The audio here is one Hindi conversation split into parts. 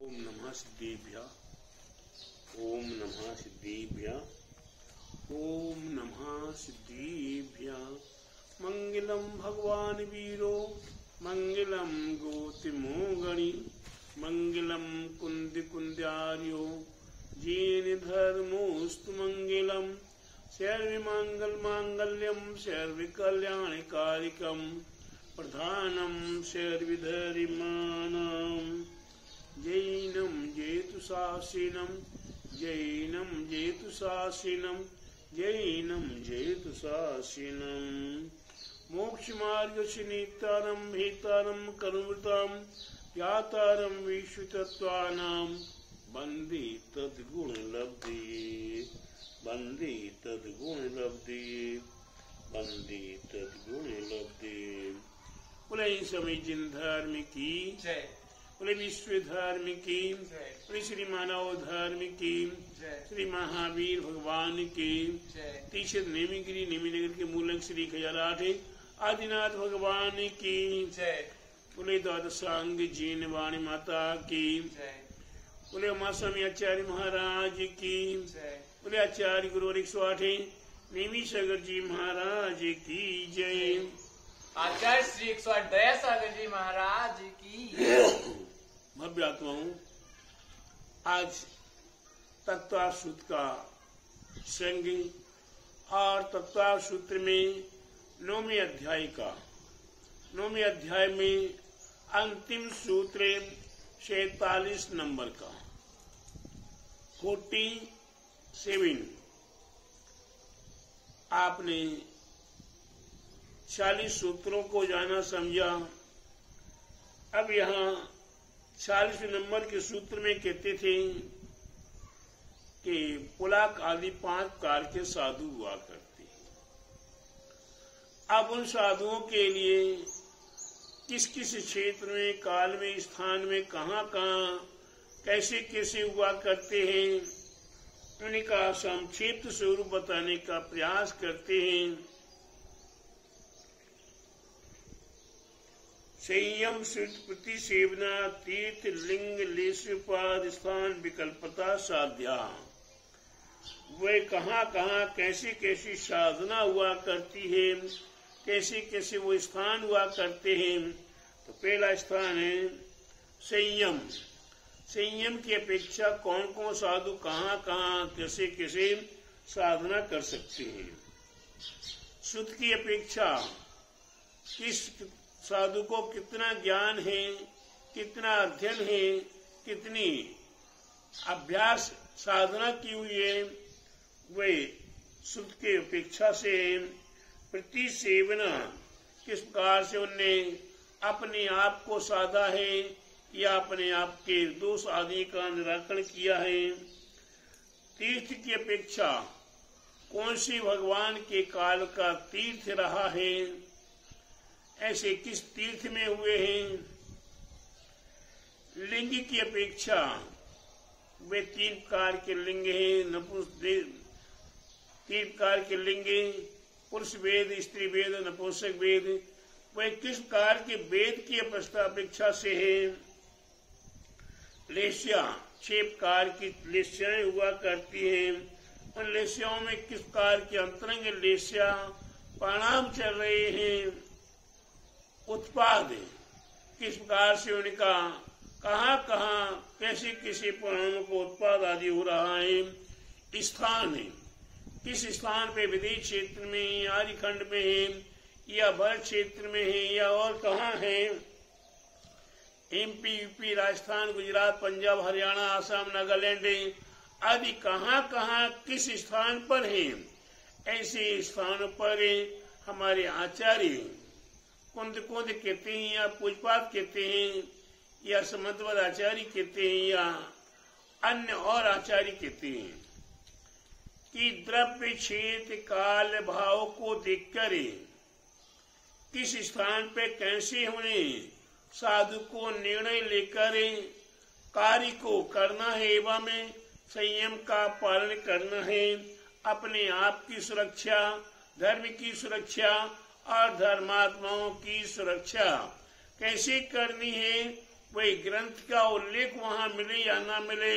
ओम नमः सिद्धेभ्यः। ओम नमः सिद्धेभ्यः। ओम नमः सिद्धेभ्यः। मंगलम भगवान वीरो मंगलम गोतिमोगणि मंगलम कुंद कुंद्यार्यो जेन धर्मोस्तु मंगलम सर्वमंगल मांगल्यम सर्वकल्याणकारिकम प्रधानम सर्वधर्माणां जैनम जेतु शासिनम जैनम जेतु शासिनम जैनम जेतु शासिनम मोक्ष मार्ग से नीतारम भेतारम करुणताम यातारम विश्वतत्वानां वंदे तद्गुण लब्धे वंदे तद्गुण लब्धे वंदे तद्गुण लब्धे। बोले समय जिन धर्म की जय, बोले विश्व धर्म की, बोले श्री मानव धर्म की, श्री महावीर भगवान की, तीसरे नेमिगिरी नेमिनगर के मूलक श्री खजालाठे आदिनाथ भगवान की जय, बोले द्वादशांग जीन वाणी माता की, बोले उमा स्वामी आचार्य महाराज की, बोले आचार्य गुरु 108 नेमी सागर जी महाराज की जय। आचार्य श्री 108 दया सागर जी महाराज की भव्य आत्माओं, आज तत्व सूत्र का संग और तत्व सूत्र में 9वें अध्याय में अंतिम सूत्र 47 नंबर का 47। आपने 40 सूत्रों को जाना समझा। अब यहाँ 40 नंबर के सूत्र में कहते थे कि पुलाक आदि 5 प्रकार के साधु हुआ करते। अब उन साधुओं के लिए किस किस क्षेत्र में, काल में, स्थान में, कहाँ कहाँ, कैसे कैसे हुआ करते हैं, उनका संक्षिप्त स्वरूप बताने का प्रयास करते हैं। संयम प्रति सेवना तीर्थ लिंग लेशपाद स्थान विकल्पता साध्या। वे कहाँ कहाँ कैसे कैसी साधना हुआ करती है, कैसे कैसे वो स्थान हुआ करते हैं। तो पहला स्थान है संयम। संयम की अपेक्षा कौन कौन साधु कहाँ कहाँ कैसे कैसे साधना कर सकते हैं। शुद्ध की अपेक्षा किस साधु को कितना ज्ञान है, कितना अध्ययन है, कितनी अभ्यास साधना की हुई है, वे शुद्ध की अपेक्षा से प्रति सेवना किस प्रकार से उनने अपने आप को साधा है या अपने आप के दोष आदि का निराकरण किया है। तीर्थ की अपेक्षा कौन सी भगवान के काल का तीर्थ रहा है, ऐसे किस तीर्थ में हुए हैं। लिंग की अपेक्षा वे 3 प्रकार के लिंग हैं। 3 प्रकार के लिंग, पुरुष वेद, स्त्री वेद, नपुंसक वेद। वे किस प्रकार के वेद की अपेक्षा से है। लेस्या 6 प्रकार की लेस्याएं हुआ करती हैं। उन लेस्याओं में किस प्रकार के अंतरंग लेस्या परिणाम चल रहे हैं। उत्पाद किस प्रकार से उनका कहाँ कहाँ कैसे कैसे परिणामों को उत्पाद आदि हो रहा है। स्थान है, किस स्थान पे विदेश क्षेत्र में, आर्यखंड में है या भरत क्षेत्र में है या और कहाँ है। एमपी, यूपी, राजस्थान, गुजरात, पंजाब, हरियाणा, आसाम, नागालैंड आदि कहाँ कहाँ किस स्थान पर है। ऐसे स्थानों पर हमारे आचार्य कुंद कहते हैं या पूजपात कहते हैं या समन्वय आचार्य कहते हैं या अन्य और आचार्य कहते हैं कि द्रव्य क्षेत्र काल भाव को देखकर किस स्थान पे कैसे होने साधु को निर्णय लेकर कार्य को करना है एवं संयम का पालन करना है। अपने आप की सुरक्षा, धर्म की सुरक्षा और धर्मात्माओं की सुरक्षा कैसे करनी है, वही ग्रंथ का उल्लेख वहां मिले या ना मिले,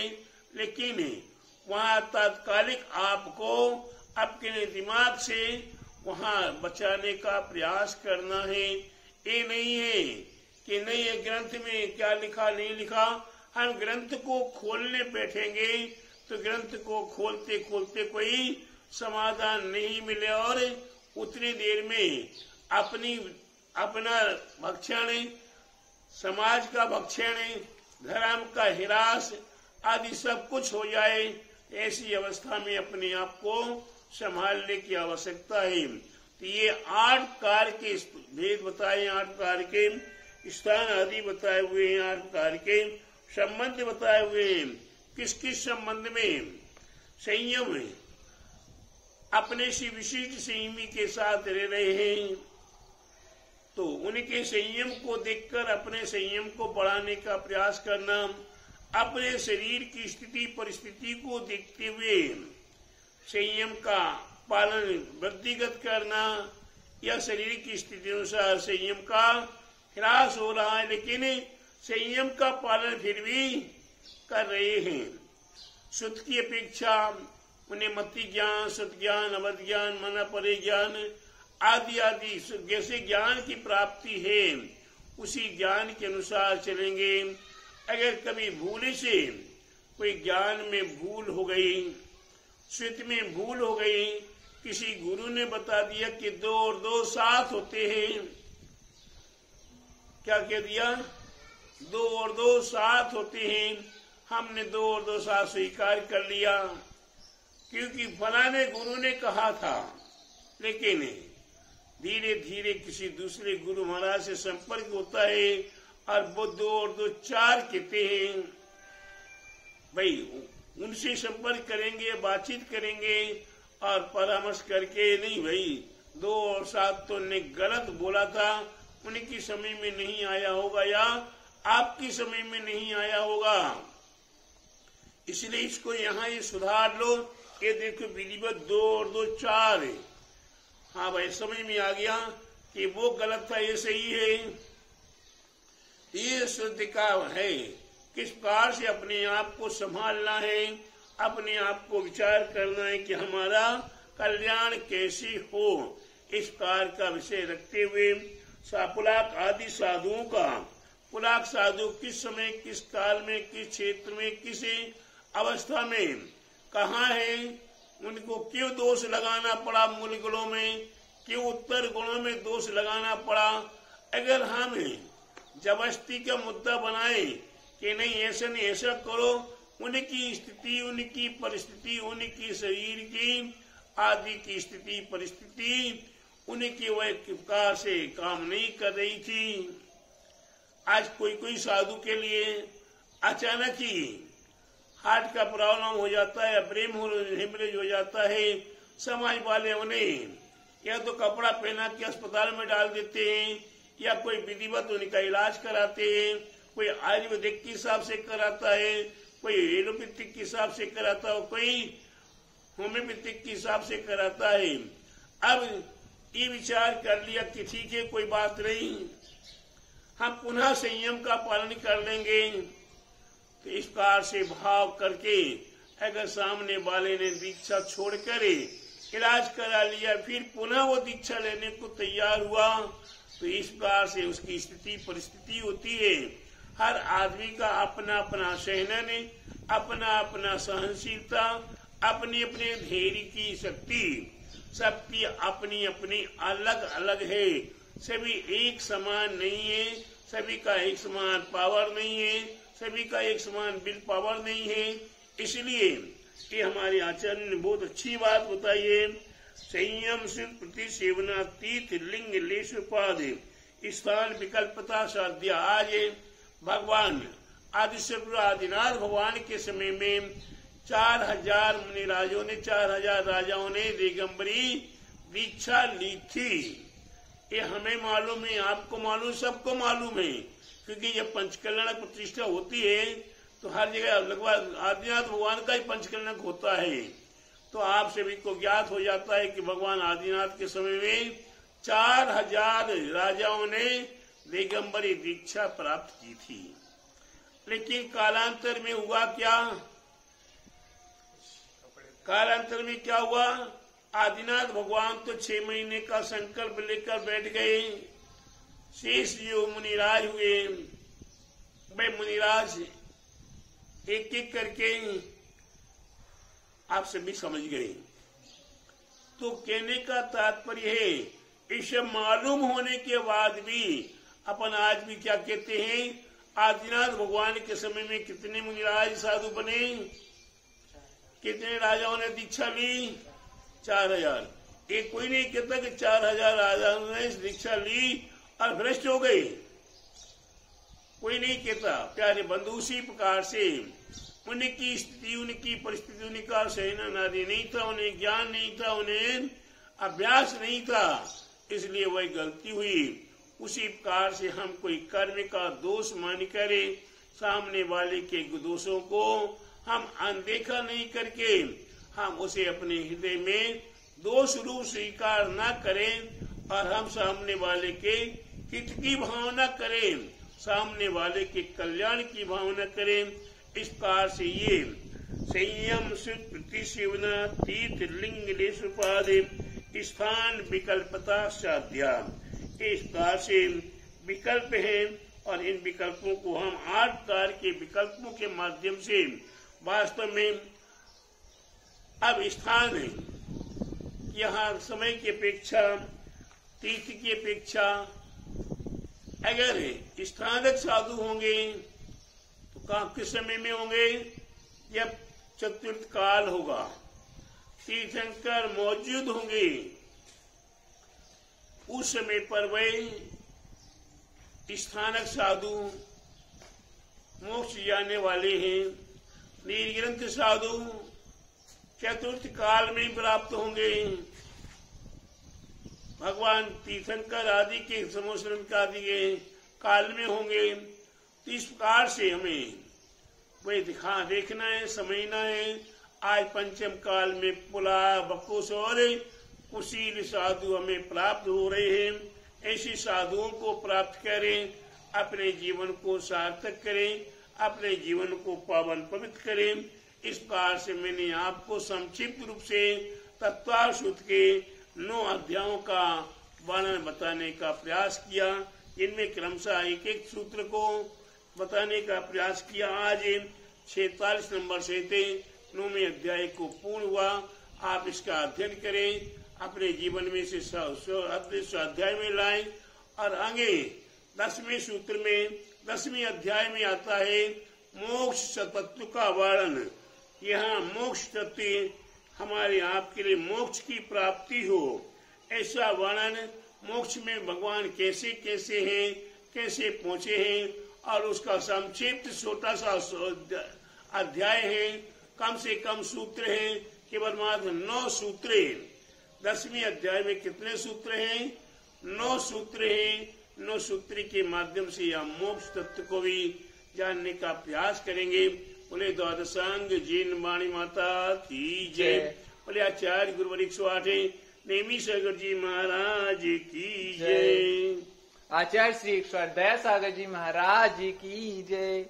लेकिन वहां तात्कालिक आपको अपने दिमाग से वहां बचाने का प्रयास करना है। ये नहीं है कि नहीं ये ग्रंथ में क्या लिखा नहीं लिखा, हम ग्रंथ को खोलने बैठेंगे तो ग्रंथ को खोलते खोलते कोई समाधान नहीं मिले और उतनी देर में अपना भक्षण, समाज का भक्षण, धर्म का हिरास आदि सब कुछ हो जाए। ऐसी अवस्था में अपने आप को संभालने की आवश्यकता है। तो ये 8 प्रकार के भेद बताए, 8 प्रकार के स्थान आदि बताए हुए हैं, 8 प्रकार के संबंध बताए हुए हैं। किस किस संबंध में? संयम अपने से विशिष्ट संयमी के साथ रह रहे हैं तो उनके संयम को देखकर अपने संयम को बढ़ाने का प्रयास करना, अपने शरीर की स्थिति परिस्थिति को देखते हुए संयम का पालन वृद्धिगत करना, या शरीर की स्थिति अनुसार संयम का ह्रास हो रहा है लेकिन संयम का पालन फिर भी कर रहे हैं। सुध की अपेक्षा उन्हें मति ज्ञान, सत ज्ञान, अवध ज्ञान, मना परे ज्ञान आदि आदि जैसे ज्ञान की प्राप्ति है उसी ज्ञान के अनुसार चलेंगे। अगर कभी भूल से कोई ज्ञान में भूल हो गई, श्रुति में भूल हो गई, किसी गुरु ने बता दिया कि 2 और 2 7 होते हैं, क्या कह दिया? 2 और 2 7 होते हैं, हमने 2 और 2 7 स्वीकार कर लिया क्योंकि फलाने गुरु ने कहा था। लेकिन धीरे धीरे किसी दूसरे गुरु महाराज से संपर्क होता है और वो 2 और 2 4 कहते हैं। भाई उनसे संपर्क करेंगे, बातचीत करेंगे और परामर्श करके नहीं भाई 2 और 7 तो ने गलत बोला था, उनकी समय में नहीं आया होगा या आपकी समय में नहीं आया होगा, इसलिए इसको यहाँ ये सुधार लो। ये देखो विधिवत 2 और 2 4 है। हाँ भाई समझ में आ गया कि वो गलत था ये सही है। ये शुद्ध का है किस प्रकार से अपने आप को संभालना है, अपने आप को विचार करना है कि हमारा कल्याण कैसे हो। इस प्रकार का विषय रखते हुए पुलाक आदि साधुओं का, पुलाक साधु किस समय, किस काल में, किस क्षेत्र में, किस अवस्था में कहाँ है, उनको क्यों दोष लगाना पड़ा, मूल गुणों में क्यों उत्तर गुणों में दोष लगाना पड़ा। अगर हम जबरदस्ती का मुद्दा बनाए कि नहीं ऐसा नहीं ऐसा करो, उनकी स्थिति, उनकी परिस्थिति, उनकी शरीर की आदि की स्थिति परिस्थिति उनकी वह प्रकार से काम नहीं कर रही थी। आज कोई साधु के लिए अचानक ही हार्ट का प्रॉब्लम हो जाता है, ब्रेन हेमरेज हो जाता है, समाज वाले उन्हें या तो कपड़ा पहना के अस्पताल में डाल देते हैं या कोई विधिवत उनका इलाज कराते हैं, कोई आयुर्वेदिक के हिसाब से कराता है, कोई एलोपैथिक के हिसाब से कराता है, कोई होम्योपैथिक के हिसाब से कराता है। अब ये विचार कर लिया कि ठीक है कोई बात नहीं, हम पुनः संयम का पालन कर लेंगे। तो इस प्रकार से भाव करके अगर सामने वाले ने दीक्षा छोड़कर इलाज करा लिया, फिर पुनः वो दीक्षा लेने को तैयार हुआ, तो इस प्रकार से उसकी स्थिति परिस्थिति होती है। हर आदमी का अपना अपना सहन, अपना अपना सहनशीलता, अपनी अपने धैर्य की शक्ति, सबकी अपनी अपनी अलग अलग है। सभी एक समान नहीं है, सभी का एक समान पावर नहीं है, सभी का एक समान विल पावर नहीं है। इसलिए कि हमारे आचार्य ने बहुत अच्छी बात बताई है। संयम से प्रति सेवनातीत लिंग लेश उपाधि स्थान विकल्पता साध्य। आज भगवान आदिशक्र आदिनाथ भगवान के समय में 4000 मुनिराजों ने, 4000 राजाओं ने दिगंबरी दीक्षा ली थी। ये हमें मालूम है, आपको मालूम, सबको मालूम है, क्योंकि जब पंचकल्याणक प्रतिष्ठा होती है तो हर जगह लगभग आदिनाथ भगवान का ही पंचकल्याणक होता है। तो आप सभी को ज्ञात हो जाता है कि भगवान आदिनाथ के समय में 4000 राजाओं ने दिगंबरी दीक्षा प्राप्त की थी। लेकिन कालांतर में हुआ क्या? कालांतर में क्या हुआ? आदिनाथ भगवान तो 6 महीने का संकल्प लेकर बैठ गए। शेष जो मुनिराज हुए, वे मुनिराज एक एक करके आप सभी समझ गए। तो कहने का तात्पर्य है, इसे मालूम होने के बाद भी अपन आज भी क्या कहते हैं, आदिनाथ भगवान के समय में कितने मुनिराज साधु बने, कितने राजाओं ने दीक्षा ली? 4000। एक कोई नहीं कहता कि 4000 राजाओं ने दीक्षा ली और भ्रष्ट हो गए, कोई नहीं कहता। प्यारे बंधु, उसी प्रकार से उनकी स्थिति, उनकी परिस्थिति, उनका सहना नारी नहीं था, उन्हें ज्ञान नहीं था, उन्हें अभ्यास नहीं था, इसलिए वह गलती हुई। उसी प्रकार से हम कोई कर्म का दोष मान करे, सामने वाले के दोषों को हम अनदेखा नहीं करके हम उसे अपने हृदय में दोष रूप स्वीकार न करें और हम सामने वाले के हित की भावना करें, सामने वाले के कल्याण की भावना करें। इस प्रकार से ये संयम प्रतिसेवना तीर्थ लिंग लेशुपादे स्थान विकल्पता साध्या, इस प्रकार से विकल्प है और इन विकल्पों को हम 8 प्रकार के विकल्पों के माध्यम से वास्तव में अब स्थान है, यहाँ समय की अपेक्षा, तीर्थ की अपेक्षा अगर स्थानक साधु होंगे तो कहाँ किस समय में होंगे? जब चतुर्थ काल होगा, तीर्थंकर मौजूद होंगे, उस समय पर वे स्थानक साधु मोक्ष जाने वाले हैं। निर्ग्रंथ साधु चतुर्थ काल में प्राप्त होंगे, भगवान तीर्थंकर आदि के समोसरण का आदि के काल में होंगे। तो इस प्रकार से हमें वही देखना है, समझना है। आज पंचम काल में पुला, बकुश और कुशील साधु हमें प्राप्त हो रहे हैं। ऐसे साधुओं को प्राप्त करें, अपने जीवन को सार्थक करें, अपने जीवन को पावन पवित्र करें। इस प्रकार से मैंने आपको संक्षिप्त रूप से तत्वाशुद्ध के 9 अध्यायों का वर्णन बताने का प्रयास किया, जिनमें क्रमशः एक एक सूत्र को बताने का प्रयास किया। आज 46 नंबर से 9वें अध्याय को पूर्ण हुआ। आप इसका अध्ययन करें, अपने जीवन में से स्वाध्याय में लाएं और आगे 10वें सूत्र में 10वें अध्याय में आता है मोक्ष तत्व का वर्णन। यहाँ मोक्ष तत्व हमारे आपके लिए मोक्ष की प्राप्ति हो, ऐसा वर्णन, मोक्ष में भगवान कैसे कैसे हैं, कैसे पहुंचे हैं, और उसका संक्षिप्त छोटा सा अध्याय है, कम से कम सूत्र हैं, केवल मात्र 9 सूत्र हैं। 10वें अध्याय में कितने सूत्र हैं? 9 सूत्र हैं। 9 सूत्र के माध्यम से हम मोक्ष तत्व को भी जानने का प्रयास करेंगे। बोले द्वादशांग जीन वाणी माता की जय। बोले आचार्य गुरुवर 108 नेमी सागर जी महाराज की जय। आचार्य श्री 108 सागर जी महाराज की जय।